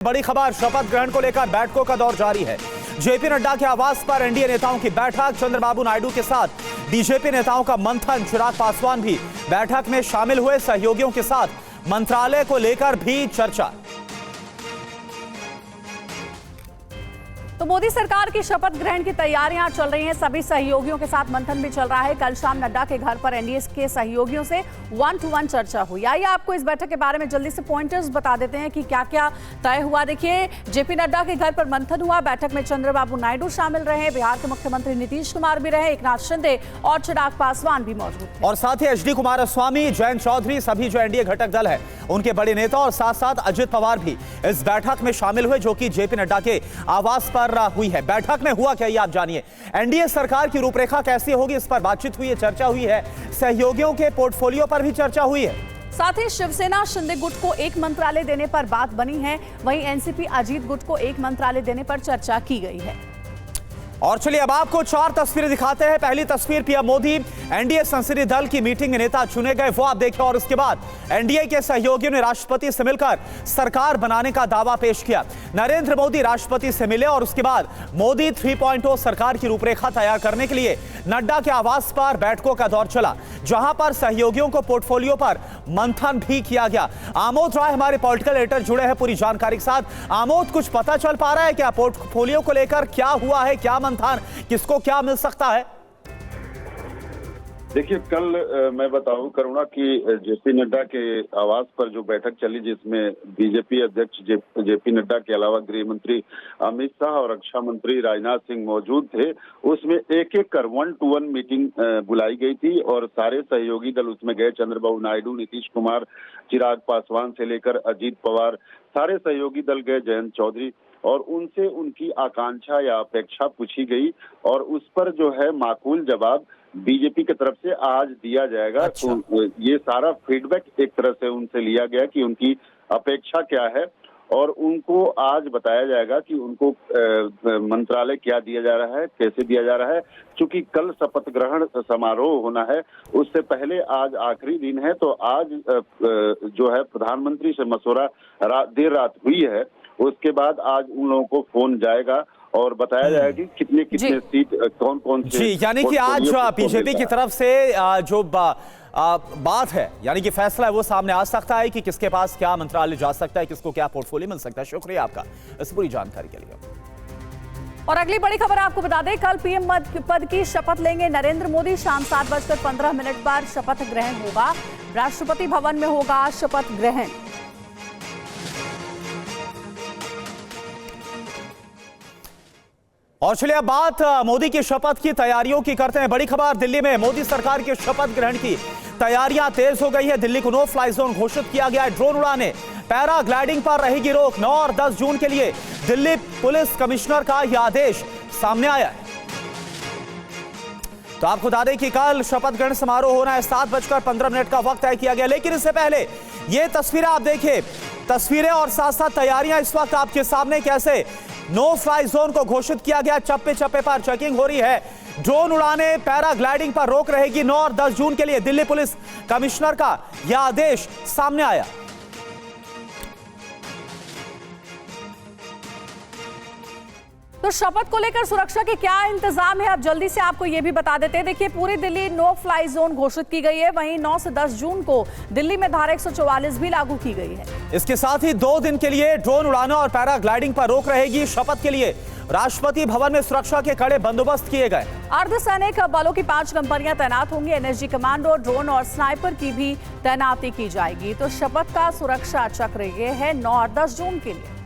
बड़ी खबर, शपथ ग्रहण को लेकर बैठकों का दौर जारी है। जेपी नड्डा के आवास पर एनडीए नेताओं की बैठक, चंद्रबाबू नायडू के साथ बीजेपी नेताओं का मंथन, चिराग पासवान भी बैठक में शामिल हुए। सहयोगियों के साथ मंत्रालय को लेकर भी चर्चा। तो मोदी सरकार की शपथ ग्रहण की तैयारियां चल रही हैं, सभी सहयोगियों के साथ मंथन भी चल रहा है। कल शाम नड्डा के घर पर एनडीए के सहयोगियों से 1-to-1 चर्चा हुई। आइए आपको इस बैठक के बारे में जल्दी से पॉइंटर्स बता देते हैं कि क्या क्या तय हुआ। देखिए, जेपी नड्डा के घर पर मंथन हुआ। बैठक में चंद्रबाबू नायडू शामिल रहे, बिहार के मुख्यमंत्री नीतीश कुमार भी रहे, एकनाथ शिंदे और चिराग पासवान भी मौजूद थे। और साथ ही एचडी कुमारस्वामी, जयंत चौधरी, सभी जो एनडीए घटक दल है उनके बड़े नेता और साथ साथ अजित पवार भी इस बैठक में शामिल हुए, जो कि जेपी नड्डा के आवास पर हुई है। बैठक में हुआ क्या, ये आप जानिए। एनडीए सरकार की रूपरेखा कैसी होगी, इस पर बातचीत हुई है, चर्चा हुई है। सहयोगियों के पोर्टफोलियो पर भी चर्चा हुई है। साथ ही शिवसेना शिंदे गुट को एक मंत्रालय देने पर बात बनी है, वहीं एनसीपी अजीत गुट को एक मंत्रालय देने पर चर्चा की गई है। और चलिए अब आपको 4 तस्वीरें दिखाते हैं। पहली तस्वीर, पीएम मोदी एनडीए संसदीय दल की मीटिंग में नेता चुने गए, वो आप देखें। और उसके बाद एनडीए के सहयोगियों ने राष्ट्रपति से मिलकर सरकार बनाने का दावा पेश किया। नरेंद्र मोदी राष्ट्रपति से मिले और उसके बाद मोदी 3.0 सरकार की रूपरेखा तैयार करने के लिए नड्डा के आवास पर बैठकों का दौर चला, जहां पर सहयोगियों को पोर्टफोलियो पर मंथन भी किया गया। आमोद राय हमारे पॉलिटिकल एडिटर जुड़े हैं पूरी जानकारी के साथ। आमोद, कुछ पता चल पा रहा है क्या पोर्टफोलियो को लेकर, क्या हुआ है, क्या मंथन, किसको क्या मिल सकता है? देखिए, कल मैं बताऊं करुणा कि जेपी नड्डा के आवास पर जो बैठक चली, जिसमें बीजेपी अध्यक्ष जेपी नड्डा के अलावा गृह मंत्री अमित शाह और रक्षा मंत्री राजनाथ सिंह मौजूद थे, उसमें एक एक कर 1-to-1 मीटिंग बुलाई गई थी और सारे सहयोगी दल उसमें गए। चंद्रबाबू नायडू, नीतीश कुमार, चिराग पासवान से लेकर अजीत पवार, सारे सहयोगी दल गए, जयंत चौधरी, और उनसे उनकी आकांक्षा या अपेक्षा पूछी गई और उस पर जो है माकूल जवाब बीजेपी की तरफ से आज दिया जाएगा। अच्छा। तो ये सारा फीडबैक एक तरह से उनसे लिया गया कि उनकी अपेक्षा क्या है और उनको आज बताया जाएगा कि उनको मंत्रालय क्या दिया जा रहा है, कैसे दिया जा रहा है। क्योंकि कल शपथ ग्रहण समारोह होना है, उससे पहले आज आखिरी दिन है, तो आज जो है प्रधानमंत्री से मशवरा देर रात हुई है। उसके बाद आज उन लोगों को फोन जाएगा और बताया जाएगा कि कितने सीट कौन कौन से। जी, यानी कि आज बीजेपी की तरफ से जो बात है, यानी कि फैसला है, वो सामने आ सकता है कि किसके पास क्या मंत्रालय जा सकता है, किसको क्या पोर्टफोलियो मिल सकता है। शुक्रिया आपका इस पूरी जानकारी के लिए। और अगली बड़ी खबर आपको बता दें, कल पीएम पद की शपथ लेंगे नरेंद्र मोदी। शाम 7:15 पर शपथ ग्रहण होगा, राष्ट्रपति भवन में होगा शपथ ग्रहण। और चलिए अब बात मोदी की शपथ की तैयारियों की करते हैं। बड़ी खबर, दिल्ली में मोदी सरकार के शपथ ग्रहण की तैयारियां तेज हो गई है। दिल्ली को नो फ्लाई जोन घोषित किया गया है। ड्रोन उड़ाने, पैराग्लाइडिंग पर रहेगी रोक। 9 और 10 जून के लिए दिल्ली पुलिस कमिश्नर का यह आदेश सामने आया है। तो आपको बता दें कि कल शपथ ग्रहण समारोह होना है। 7:15 का वक्त तय किया गया, लेकिन इससे पहले ये तस्वीरें आप देखिए। तस्वीरें और साथ साथ तैयारियां इस वक्त आपके सामने, कैसे नो फ्लाई जोन को घोषित किया गया। चप्पे चप्पे पर चेकिंग हो रही है। ड्रोन उड़ाने, पैराग्लाइडिंग पर रोक रहेगी। 9 और 10 जून के लिए दिल्ली पुलिस कमिश्नर का यह आदेश सामने आया। तो शपथ को लेकर सुरक्षा के क्या इंतजाम है, अब जल्दी से आपको यह भी बता देते हैं। देखिए, पूरी दिल्ली नो फ्लाई जोन घोषित की गई है। वहीं 9 से 10 जून को दिल्ली में धारा 144 भी लागू की गई है। इसके साथ ही 2 दिन के लिए ड्रोन उड़ाना और पैराग्लाइडिंग पर रोक रहेगी। शपथ के लिए राष्ट्रपति भवन में सुरक्षा के कड़े बंदोबस्त किए गए। अर्धसैनिक बलों की 5 कंपनियां तैनात होंगी। एनएसजी कमांडो, ड्रोन और स्नाइपर की भी तैनाती की जाएगी। तो शपथ का सुरक्षा चक्र ये है 9 और 10 जून के लिए।